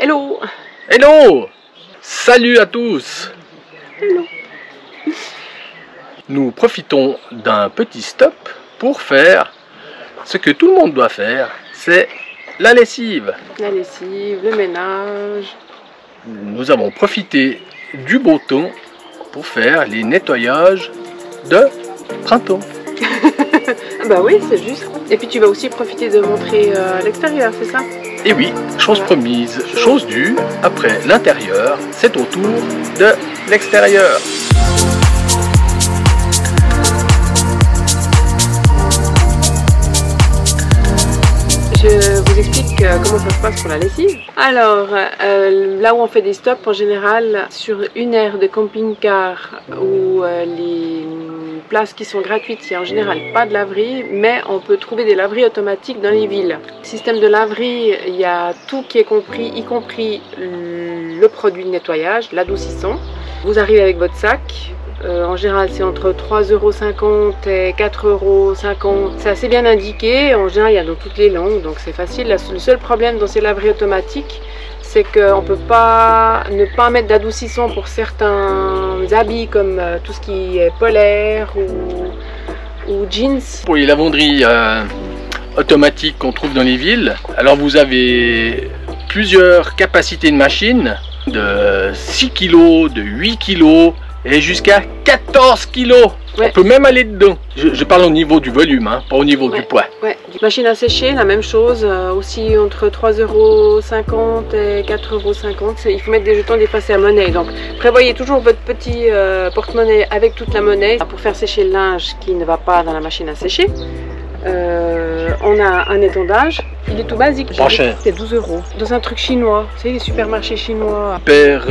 Hello! Hello! Salut à tous! Hello! Nous profitons d'un petit stop pour faire ce que tout le monde doit faire, c'est la lessive. La lessive, le ménage. Nous avons profité du beau temps pour faire les nettoyages de printemps. Bah oui, c'est juste. Et puis tu vas aussi profiter de montrer à l'extérieur, c'est ça? Et oui, chose promise, chose due, après l'intérieur, c'est au tour de l'extérieur. Je vous explique comment ça se passe pour la lessive. Alors, là où on fait des stops, en général, sur une aire de camping-car ou les places qui sont gratuites, il n'y a en général pas de laverie, mais on peut trouver des laveries automatiques dans les villes. Système de laverie, il y a tout qui est compris, y compris le produit de nettoyage, l'adoucissant. Vous arrivez avec votre sac. En général, c'est entre 3,50 € et 4,50 €. C'est assez bien indiqué. En général, il y a dans toutes les langues, donc c'est facile. Le seul problème dans ces laveries automatiques, c'est qu'on ne peut pas ne pas mettre d'adoucissant pour certains habits, comme tout ce qui est polaire ou jeans. Pour les lavanderies automatiques qu'on trouve dans les villes, alors vous avez plusieurs capacités de machine, de 6 kg, de 8 kg, et jusqu'à 14 kg. Ouais. On peut même aller dedans. Je parle au niveau du volume, hein, pas au niveau du poids. Ouais. Machine à sécher, la même chose, aussi entre 3,50 € et 4,50 €. Il faut mettre des jetons dépassés à monnaie. Donc prévoyez toujours votre petit porte-monnaie avec toute la monnaie pour faire sécher le linge qui ne va pas dans la machine à sécher. On a un étendage, il est tout basique, c'est 12 €. Dans un truc chinois, vous savez les supermarchés chinois. Hyper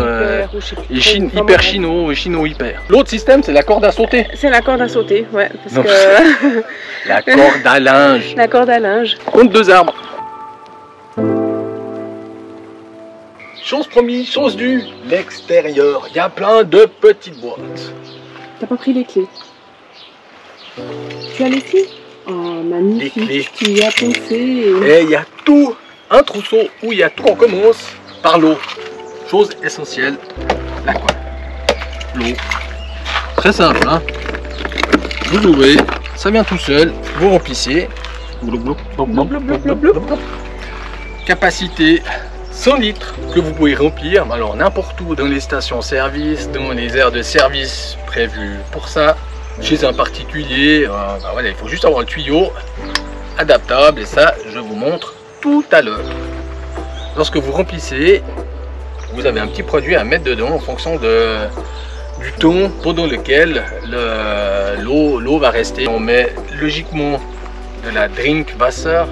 chino, chino hyper. L'autre système, c'est la corde à sauter. C'est la corde à sauter, ouais. Parce que... la corde à linge. La corde à linge. Compte 2 arbres. Chose promise, chose due, l'extérieur. Il y a plein de petites boîtes. T'as pas pris les clés? Tu as les clés? Oh, magnifique, les clés. Tu y as pensé. Et il y a tout, un trousseau où il y a tout. On commence par l'eau. Chose essentielle, la quoi? L'eau. Très simple, hein? Vous ouvrez, ça vient tout seul, vous remplissez. Capacité 100 litres que vous pouvez remplir, alors n'importe où, dans les stations-service, dans les aires de service prévues pour ça. Chez un particulier, voilà, il faut juste avoir le tuyau adaptable et ça je vous montre tout à l'heure. Lorsque vous remplissez, vous avez un petit produit à mettre dedans en fonction du temps pendant lequel l'eau va rester. On met logiquement de la Trinkwasser,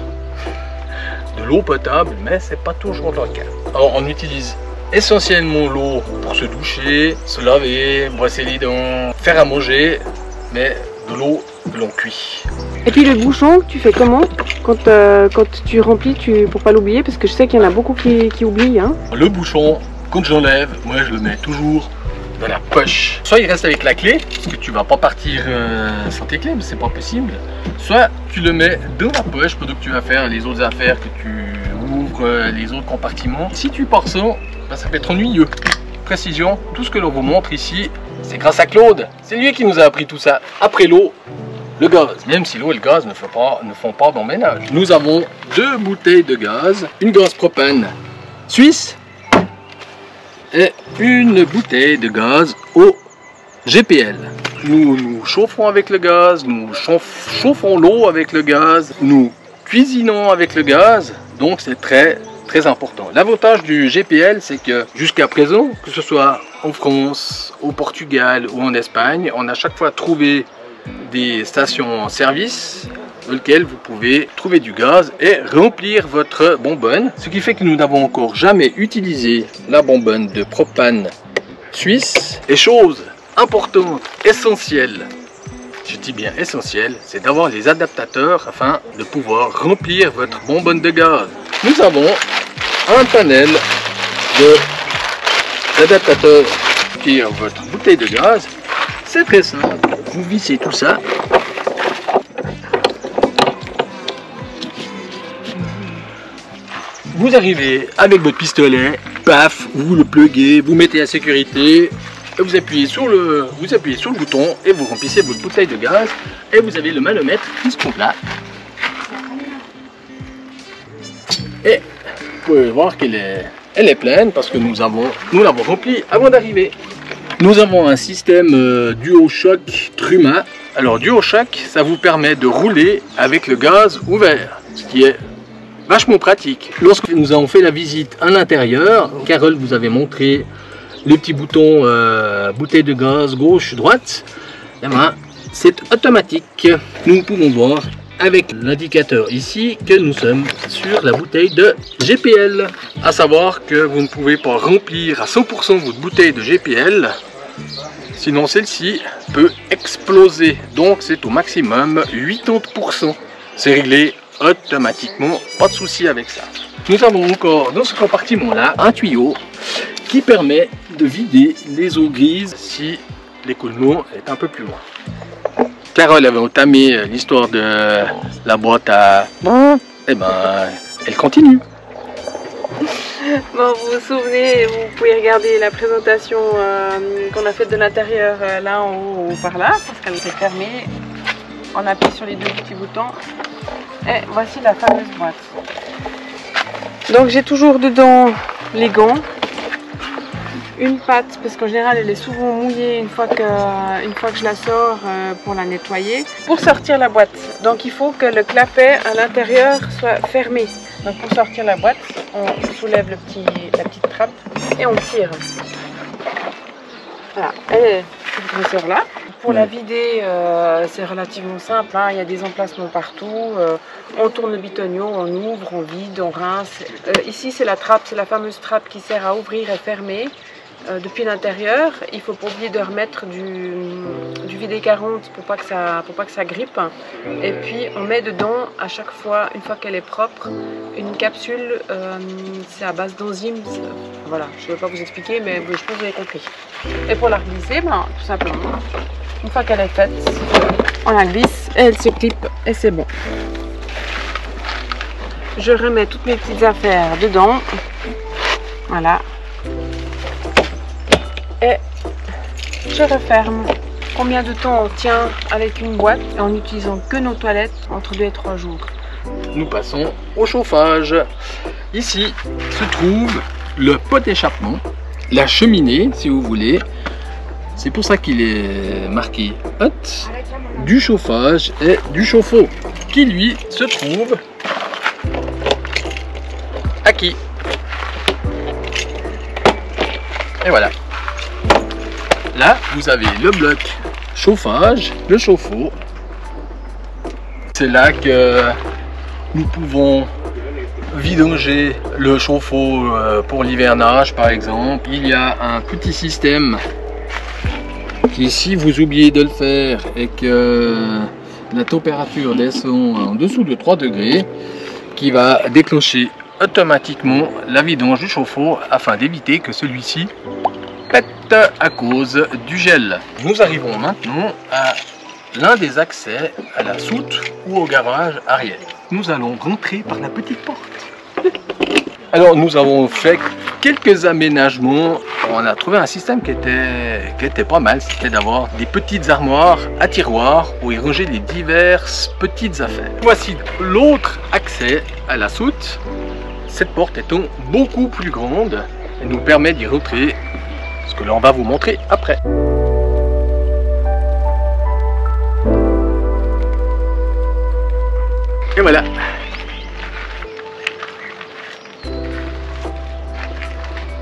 de l'eau potable, mais c'est pas toujours le cas. Alors on utilise essentiellement l'eau pour se doucher, se laver, brosser les dents, faire à manger, mais de l'eau que l'on cuit. Et puis le bouchon, tu fais comment quand tu remplis, pour pas l'oublier, parce que je sais qu'il y en a beaucoup qui oublient. Hein. Le bouchon, quand j'enlève, moi je le mets toujours dans la poche. Soit il reste avec la clé, parce que tu vas pas partir sans tes clés, mais c'est pas possible. Soit tu le mets dans la poche pendant que tu vas faire les autres affaires, que tu ouvres les autres compartiments. Si tu pars sans, ben, ça peut être ennuyeux. Précision, tout ce que l'on vous montre ici, c'est grâce à Claude. C'est lui qui nous a appris tout ça. Après l'eau, le gaz. Même si l'eau et le gaz ne font pas bon ménage. Nous avons 2 bouteilles de gaz, une gaz propane suisse et une bouteille de gaz au GPL. Nous chauffons avec le gaz, nous chauffons l'eau avec le gaz, nous cuisinons avec le gaz, donc c'est très important. L'avantage du GPL, c'est que jusqu'à présent, que ce soit en France, au Portugal ou en Espagne, on a chaque fois trouvé des stations-service dans lesquelles vous pouvez trouver du gaz et remplir votre bonbonne. Ce qui fait que nous n'avons encore jamais utilisé la bonbonne de propane suisse. Et chose importante, essentielle, je dis bien essentielle, c'est d'avoir les adaptateurs afin de pouvoir remplir votre bonbonne de gaz. Nous avons un panel d'adaptateurs qui est votre bouteille de gaz. C'est très simple, vous vissez tout ça. Vous vous arrivez avec votre pistolet, paf, vous le pluguez, vous mettez à sécurité, et vous appuyez sur le bouton et vous remplissez votre bouteille de gaz et vous avez le manomètre qui se pompe là. Et vous pouvez voir qu'elle est pleine parce que nous l'avons remplie avant d'arriver. Nous avons un système DuoShock Truma. Alors DuoShock, ça vous permet de rouler avec le gaz ouvert, ce qui est vachement pratique. Lorsque nous avons fait la visite à l'intérieur, Carole vous avait montré les petits boutons bouteille de gaz gauche, droite. Et ben, c'est automatique. Nous pouvons voir avec l'indicateur ici que nous sommes sur la bouteille de GPL. À savoir que vous ne pouvez pas remplir à 100% votre bouteille de GPL, sinon celle-ci peut exploser. Donc c'est au maximum 80%. C'est réglé automatiquement, pas de souci avec ça. Nous avons encore dans ce compartiment là un tuyau qui permet de vider les eaux grises si l'écoulement est un peu plus loin. Carole avait entamé l'histoire de la boîte à... Eh ben, elle continue. Bon, vous vous souvenez, vous pouvez regarder la présentation qu'on a faite de l'intérieur là en haut ou par là, parce qu'elle était fermée. On appuie sur les deux petits boutons et voici la fameuse boîte. Donc j'ai toujours dedans les gants, une patte parce qu'en général elle est souvent mouillée une fois que je la sors pour la nettoyer. Pour sortir la boîte, donc il faut que le clapet à l'intérieur soit fermé. Donc pour sortir la boîte, on soulève la petite trappe et on tire. Voilà, elle sort là. Pour la vider, c'est relativement simple, hein. Il y a des emplacements partout. On tourne le bitonio, on ouvre, on vide, on rince. Ici c'est la trappe, c'est la fameuse trappe qui sert à ouvrir et fermer. Depuis l'intérieur, il ne faut pas oublier de remettre du VD40 pour pas que ça grippe. Et puis on met dedans à chaque fois, une fois qu'elle est propre, une capsule, c'est à base d'enzymes. Voilà, je ne vais pas vous expliquer, mais je pense que vous avez compris. Et pour la glisser, tout simplement, une fois qu'elle est faite, on la glisse et elle se clip et c'est bon. Je remets toutes mes petites affaires dedans. Voilà. Et je referme. Combien de temps on tient avec une boîte en n'utilisant que nos toilettes? Entre 2 et 3 jours. Nous passons au chauffage. Ici se trouve le pot d'échappement, la cheminée si vous voulez. C'est pour ça qu'il est marqué hot, du chauffage et du chauffe-eau qui lui se trouve acquis. Et voilà. Là, vous avez le bloc chauffage, le chauffe-eau. C'est là que nous pouvons vidanger le chauffe-eau pour l'hivernage, par exemple. Il y a un petit système qui, si vous oubliez de le faire et que la température descend en dessous de 3 degrés, qui va déclencher automatiquement la vidange du chauffe-eau afin d'éviter que celui-ci pète à cause du gel. Nous arrivons maintenant à l'un des accès à la soute ou au garage arrière. Nous allons rentrer par la petite porte. Alors nous avons fait quelques aménagements. On a trouvé un système qui était pas mal. C'était d'avoir des petites armoires à tiroirs où y ranger les diverses petites affaires. Voici l'autre accès à la soute. Cette porte étant beaucoup plus grande, elle nous permet d'y rentrer, ce que l'on va vous montrer après. Et voilà.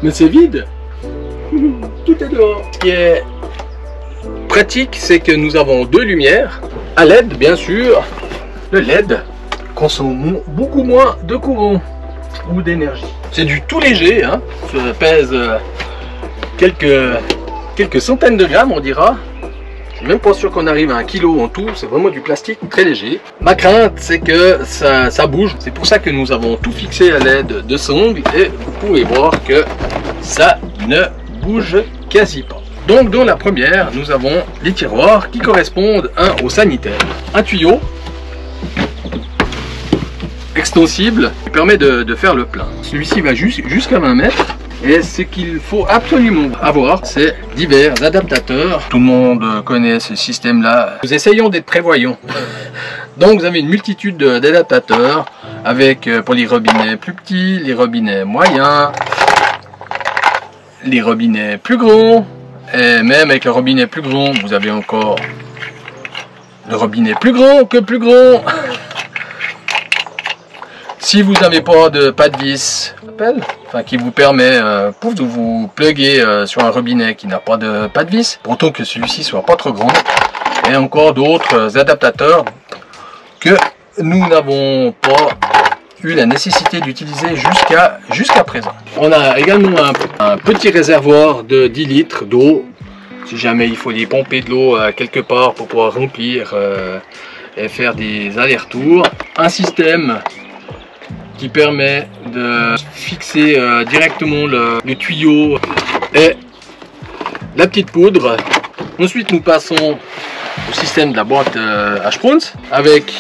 Mais c'est vide. Tout est dehors. Ce qui est pratique, c'est que nous avons deux lumières à LED, bien sûr. Le LED consomme beaucoup moins de courant ou d'énergie. C'est du tout léger, hein. Ça pèse quelques centaines de grammes, on dira. Je suis même pas sûr qu'on arrive à 1 kilo en tout. C'est vraiment du plastique très léger. Ma crainte, c'est que ça bouge. C'est pour ça que nous avons tout fixé à l'aide de sangles et vous pouvez voir que ça ne bouge quasi pas. Donc dans la première, nous avons les tiroirs qui correspondent au sanitaire. Un tuyau extensible permet de faire le plein. Celui-ci va jusqu'à 20 mètres. Et ce qu'il faut absolument avoir, c'est divers adaptateurs. Tout le monde connaît ce système-là. Nous essayons d'être prévoyants. Donc vous avez une multitude d'adaptateurs avec pour les robinets plus petits, les robinets moyens, les robinets plus grands. Et même avec le robinet plus grand, vous avez encore le robinet plus grand que plus grand. Si vous n'avez pas de vis, qui vous permet de vous plugger sur un robinet qui n'a pas de vis, pourtant que celui-ci soit pas trop grand, et encore d'autres adaptateurs que nous n'avons pas eu la nécessité d'utiliser jusqu'à présent. On a également un petit réservoir de 10 litres d'eau, si jamais il faut aller pomper de l'eau quelque part pour pouvoir remplir et faire des allers-retours. Un système qui permet de fixer directement le tuyau et la petite poudre. Ensuite nous passons au système de la boîte H-Prunes avec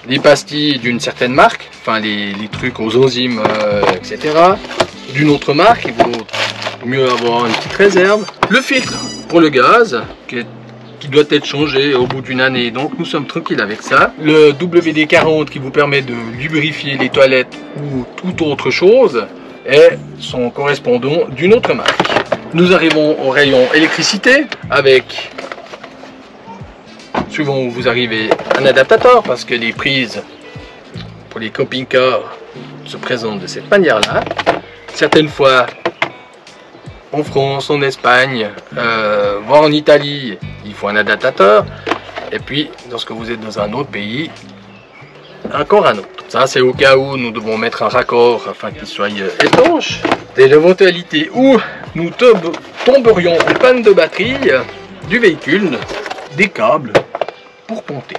les pastilles d'une certaine marque, enfin les trucs aux enzymes, etc. D'une autre marque, il vaut mieux avoir une petite réserve. Le filtre pour le gaz qui doit être changé au bout d'une année, donc nous sommes tranquilles avec ça. Le WD-40 qui vous permet de lubrifier les toilettes ou toute autre chose et son correspondant d'une autre marque. Nous arrivons au rayon électricité avec, souvent où vous arrivez, un adaptateur parce que les prises pour les camping-cars se présentent de cette manière-là. Certaines fois en France, en Espagne, voire en Italie, il faut un adaptateur. Et puis, lorsque vous êtes dans un autre pays, encore un autre. Ça, c'est au cas où nous devons mettre un raccord afin qu'il soit étanche. Et l'éventualité où nous tomberions en panne de batterie du véhicule, des câbles pour ponter.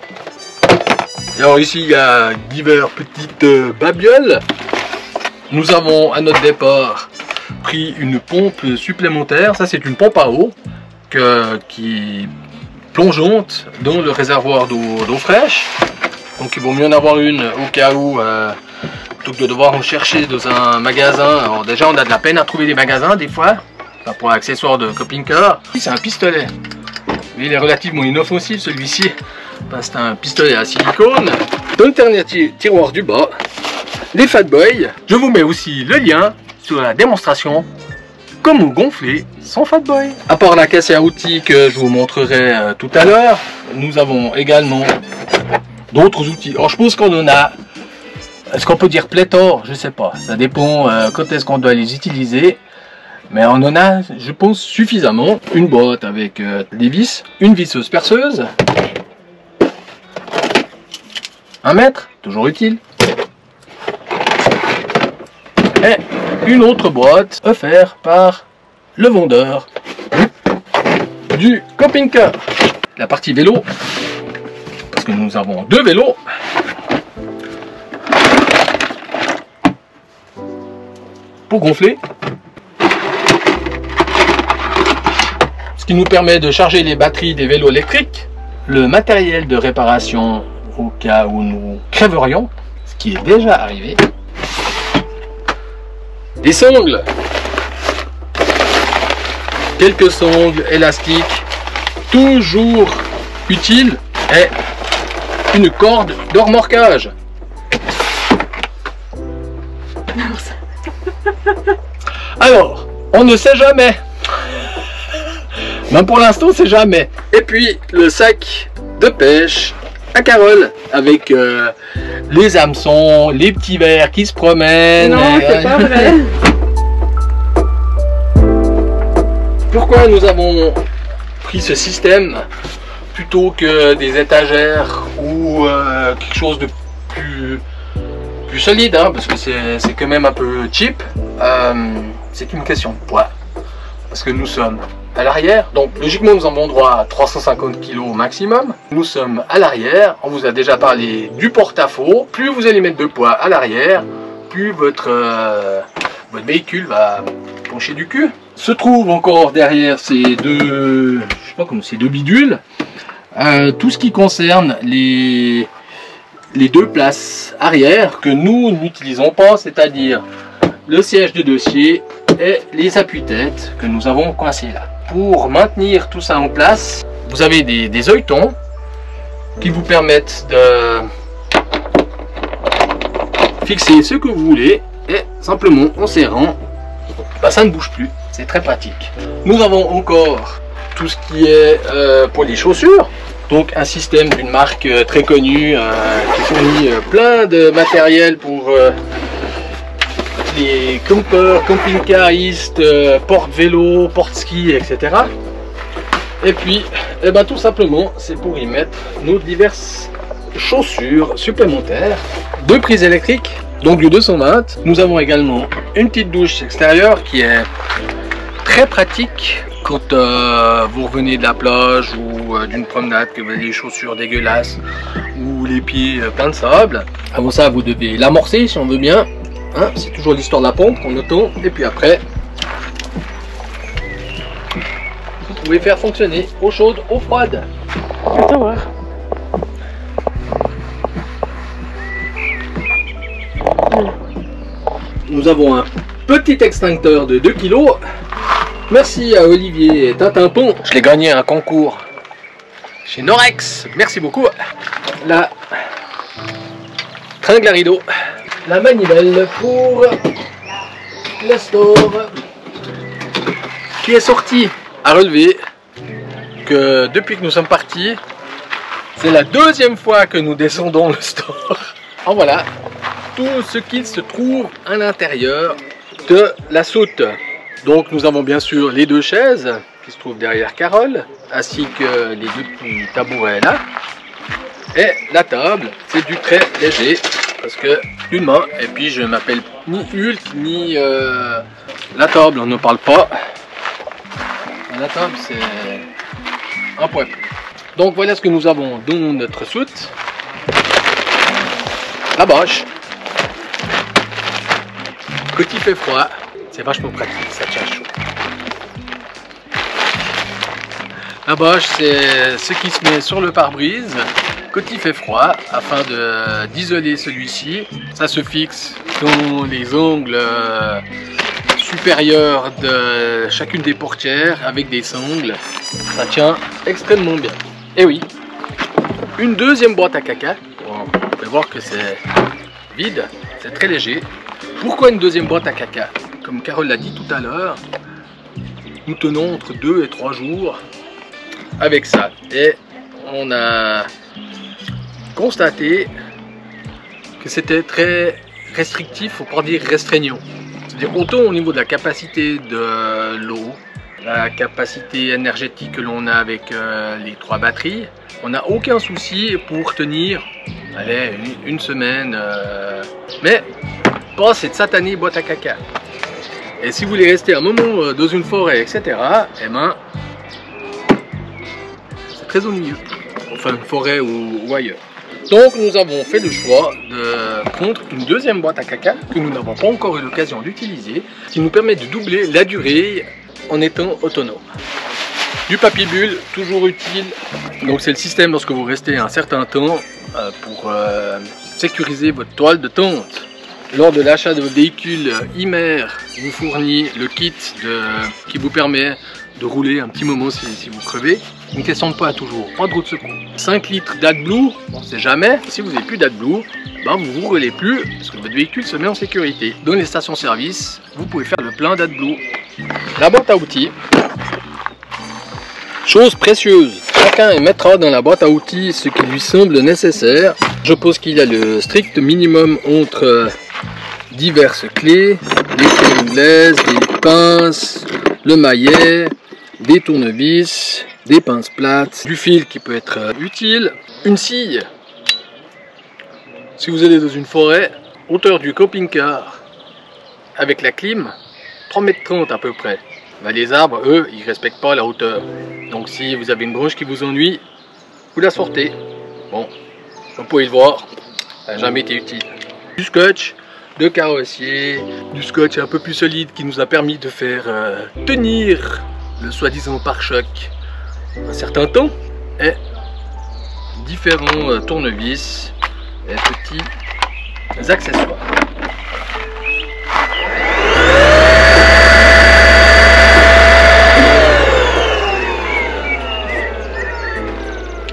Alors ici, il y a divers petites babioles. Nous avons à notre départ pris une pompe supplémentaire. Ça, c'est une pompe à eau qui est plongeante dans le réservoir d'eau fraîche. Donc il vaut mieux en avoir une au cas où, plutôt que de devoir en chercher dans un magasin. Alors déjà, on a de la peine à trouver des magasins des fois, pour accessoires de camping-car. C'est un pistolet. Mais il est relativement inoffensif celui-ci. C'est un pistolet à silicone. Dans le dernier tiroir du bas, les Fat Boy. Je vous mets aussi le lien sur la démonstration comment gonfler son Fat Boy. À part la caisse à outils que je vous montrerai tout à l'heure, nous avons également d'autres outils. Alors je pense qu'on en a, est-ce qu'on peut dire pléthore? Je sais pas, ça dépend quand est-ce qu'on doit les utiliser. Mais on en a, je pense, suffisamment. Une boîte avec des vis, une visseuse perceuse, 1 mètre, toujours utile, et une autre boîte offerte par le vendeur du camping-car. La partie vélo, parce que nous avons 2 vélos. Pour gonfler. Ce qui nous permet de charger les batteries des vélos électriques. Le matériel de réparation au cas où nous crèverions, ce qui est déjà arrivé. Des sangles. Quelques sangles élastiques, toujours utiles, et une corde de remorquage. Alors, on ne sait jamais. Même pour l'instant, c'est jamais. Et puis, le sac de pêche à Carole, avec les hameçons, les petits vers qui se promènent. Non, c'est pas vrai. Pourquoi nous avons pris ce système plutôt que des étagères ou quelque chose de plus solide, hein, parce que c'est quand même un peu cheap. C'est une question de poids, parce que nous sommes à l'arrière, donc logiquement nous avons droit à 350 kg au maximum. Nous sommes à l'arrière, on vous a déjà parlé du porte-à-faux. Plus vous allez mettre de poids à l'arrière, plus votre véhicule va pencher du cul. Se trouve encore derrière ces deux, je sais pas comment, ces 2 bidules, tout ce qui concerne les les deux places arrière que nous n'utilisons pas, c'est-à-dire le siège de dossier et les appuis-têtes que nous avons coincés là. Pour maintenir tout ça en place, vous avez des œilletons qui vous permettent de fixer ce que vous voulez et simplement en serrant, ça ne bouge plus. C'est très pratique. Nous avons encore tout ce qui est pour les chaussures. Donc un système d'une marque très connue qui fournit plein de matériel pour les campeurs, camping-caristes, porte-vélo, porte-ski, etc. Et puis, tout simplement, c'est pour y mettre nos diverses chaussures supplémentaires. Deux prises électriques, donc du 220. Nous avons également une petite douche extérieure qui est très pratique quand vous revenez de la plage ou d'une promenade, que vous avez les chaussures dégueulasses ou les pieds pleins de sable. Avant ça, vous devez l'amorcer si on veut bien. Hein, c'est toujours l'histoire de la pompe qu'on entend. Et puis après, vous pouvez faire fonctionner eau chaude, eau froide. Attends voir. Nous avons un petit extincteur de 2 kg. Merci à Olivier Tintimpon. Je l'ai gagné un concours chez Norex. Merci beaucoup. La tringle à rideau. La manivelle pour le store qui est sortie. À relever que depuis que nous sommes partis, c'est la deuxième fois que nous descendons le store. En voilà tout ce qui se trouve à l'intérieur de la soute. Donc nous avons bien sûr les deux chaises qui se trouvent derrière Carole, ainsi que les deux petits tabourets là. Et la table, c'est du très léger, parce que une main, et puis je m'appelle ni Hulk, ni la table, on ne parle pas. La table, c'est un point plus. Donc voilà ce que nous avons dans notre soute. La bâche. Quand il fait froid, c'est vachement pratique, ça tient chaud. La bâche, c'est ce qui se met sur le pare-brise quand il fait froid, afin d'isoler celui-ci. Ça se fixe dans les angles supérieurs de chacune des portières avec des sangles. Ça tient extrêmement bien. Et oui, une deuxième boîte à caca. Bon, vous pouvez voir que c'est vide, c'est très léger. Pourquoi une deuxième boîte à caca? Comme Carole l'a dit tout à l'heure, nous tenons entre 2 et 3 jours avec ça. Et on a constaté que c'était très restrictif, faut pas dire restreignant. C'est-à-dire autant au niveau de la capacité de l'eau, la capacité énergétique que l'on a avec les 3 batteries, on n'a aucun souci pour tenir allez, une semaine. Mais pas cette satanée boîte à caca. Et si vous voulez rester un moment dans une forêt, etc., eh ben, c'est très ennuyeux. Enfin, une forêt ou ailleurs. Donc, nous avons fait le choix de prendre une deuxième boîte à caca que nous n'avons pas encore eu l'occasion d'utiliser, qui nous permet de doubler la durée en étant autonome. Du papier bulle, toujours utile. Donc, c'est le système lorsque vous restez un certain temps pour sécuriser votre toile de tente. Lors de l'achat de votre véhicule, Imer vous fournit le kit qui vous permet de rouler un petit moment si vous crevez. Une question de pas toujours, pas de roue de secours. 5 litres d'AdBlue, on ne sait jamais. Si vous n'avez plus d'AdBlue, vous ne vous roulez plus parce que votre véhicule se met en sécurité. Dans les stations-service, vous pouvez faire le plein d'AdBlue. La boîte à outils. Chose précieuse, chacun mettra dans la boîte à outils ce qui lui semble nécessaire. Je pense qu'il y a le strict minimum entre diverses clés, des clés anglaises, des pinces, le maillet, des tournevis, des pinces plates, du fil qui peut être utile, une scie. Si vous allez dans une forêt, hauteur du camping-car, avec la clim, 3,30 m à peu près. Les arbres, eux, ils ne respectent pas la hauteur. Donc si vous avez une branche qui vous ennuie, vous la sortez. Bon, vous pouvez le voir, ça n'a jamais été utile. Du scotch de carrossier, du scotch un peu plus solide qui nous a permis de faire tenir le soi-disant pare-choc un certain temps, et différents tournevis les petits accessoires.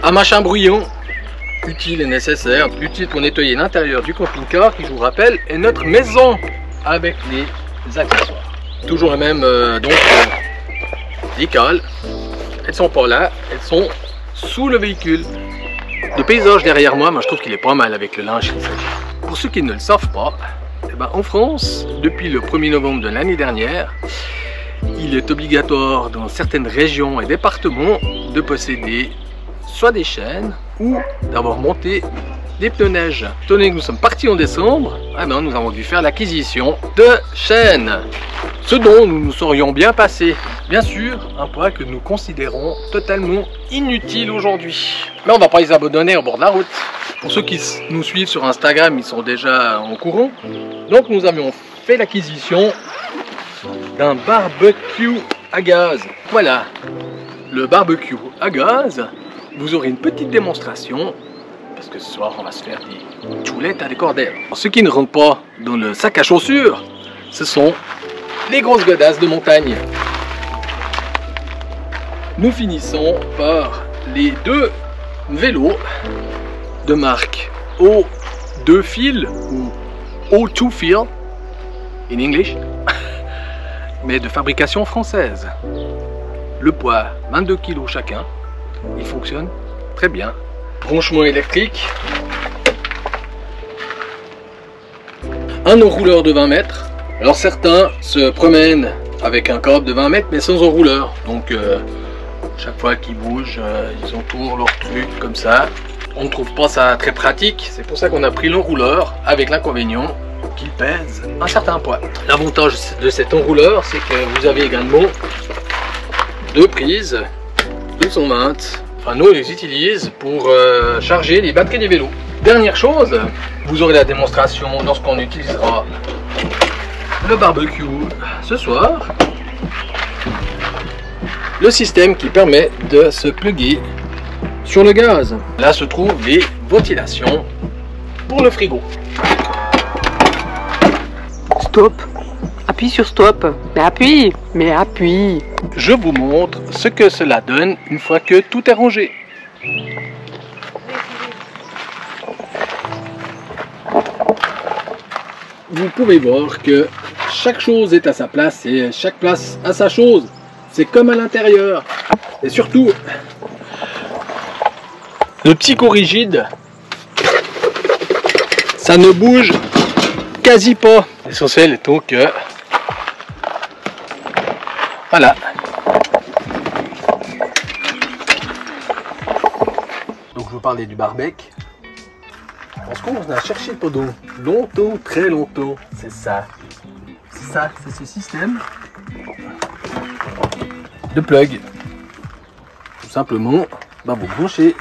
Un machin brouillon, utile et nécessaire, utile pour nettoyer l'intérieur du camping-car qui, je vous rappelle, est notre maison avec les accessoires. Toujours les mêmes les cales, elles sont pas là, elles sont sous le véhicule. Le paysage derrière moi, je trouve qu'il est pas mal avec le linge. Pour ceux qui ne le savent pas, eh ben, en France, depuis le 1er novembre de l'année dernière, il est obligatoire dans certaines régions et départements de posséder soit des chaînes ou d'avoir monté des pneus neige. Étant donné que nous sommes partis en décembre, eh ben, nous avons dû faire l'acquisition de chaînes. Ce dont nous nous serions bien passés. Bien sûr, un poids que nous considérons totalement inutile aujourd'hui. Mais on ne va pas les abandonner au bord de la route. Pour ceux qui nous suivent sur Instagram, ils sont déjà en courant. Donc nous avions fait l'acquisition d'un barbecue à gaz. Voilà, le barbecue à gaz. Vous aurez une petite démonstration, parce que ce soir on va se faire des choulettes à des cordelles. Ce qui ne rentre pas dans le sac à chaussures, ce sont les grosses godasses de montagne. Nous finissons par les deux vélos de marque O2 Feel ou O2 Feel in English, mais de fabrication française. Le poids 22 kg chacun. Il fonctionne très bien. Branchement électrique. Un enrouleur de 20 mètres. Alors certains se promènent avec un câble de 20 mètres mais sans enrouleur. Donc chaque fois qu'ils bougent, ils entourent leur truc comme ça. On ne trouve pas ça très pratique. C'est pour ça qu'on a pris l'enrouleur avec l'inconvénient qu'il pèse un certain poids. L'avantage de cet enrouleur, c'est que vous avez également deux prises 220. Enfin, nous on les utilise pour charger les batteries des vélos. Dernière chose, vous aurez la démonstration lorsqu'on utilisera le barbecue ce soir. Le système qui permet de se plugger sur le gaz. Là se trouvent les ventilations pour le frigo. Stop. Appuie sur stop. Mais appuie. Je vous montre ce que cela donne une fois que tout est rangé. Vous pouvez voir que chaque chose est à sa place et chaque place a sa chose. C'est comme à l'intérieur. Et surtout, le petit corrigide, ça ne bouge quasi pas. L'essentiel étant que, voilà. Donc je vous parlais du barbecue. Parce qu'on a cherché pendant longtemps, très longtemps. C'est ça. C'est ça, c'est ce système de plug. Tout simplement, vous branchez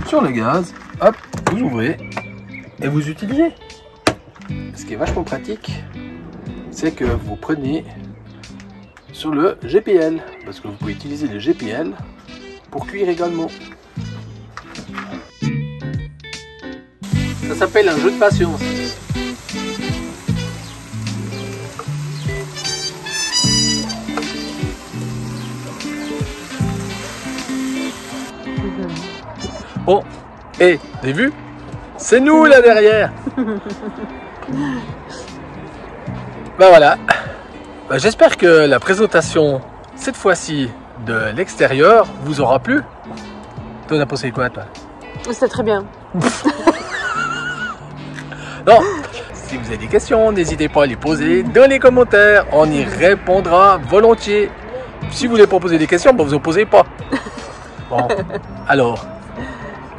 sur le gaz, hop, vous ouvrez et vous utilisez. Ce qui est vachement pratique, c'est que vous prenez sur le GPL, parce que vous pouvez utiliser le GPL pour cuire également. Ça s'appelle un jeu de patience. Bon, et vous avez vu? C'est nous là derrière. Voilà. J'espère que la présentation cette fois-ci de l'extérieur vous aura plu. Toi, t'as pensé quoi, toi? C'était très bien. Non, si vous avez des questions, n'hésitez pas à les poser dans les commentaires. On y répondra volontiers. Si vous voulez pas poser des questions, vous en posez pas. Bon, alors,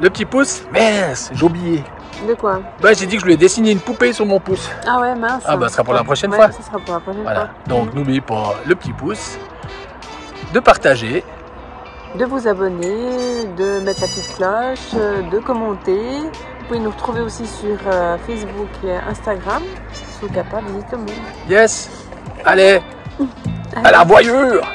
le petit pouce, mince, j'ai oublié. De quoi? J'ai dit que je lui ai dessiné une poupée sur mon pouce. Ah ouais, mince. Ah ce sera pour la prochaine fois. Ça sera pour la prochaine voilà. fois. Donc n'oubliez pas le petit pouce, de partager, de vous abonner, de mettre la petite cloche, de commenter. Vous pouvez nous retrouver aussi sur Facebook et Instagram. Sous Kappa Visite le Monde. Yes. Allez, à la voyure.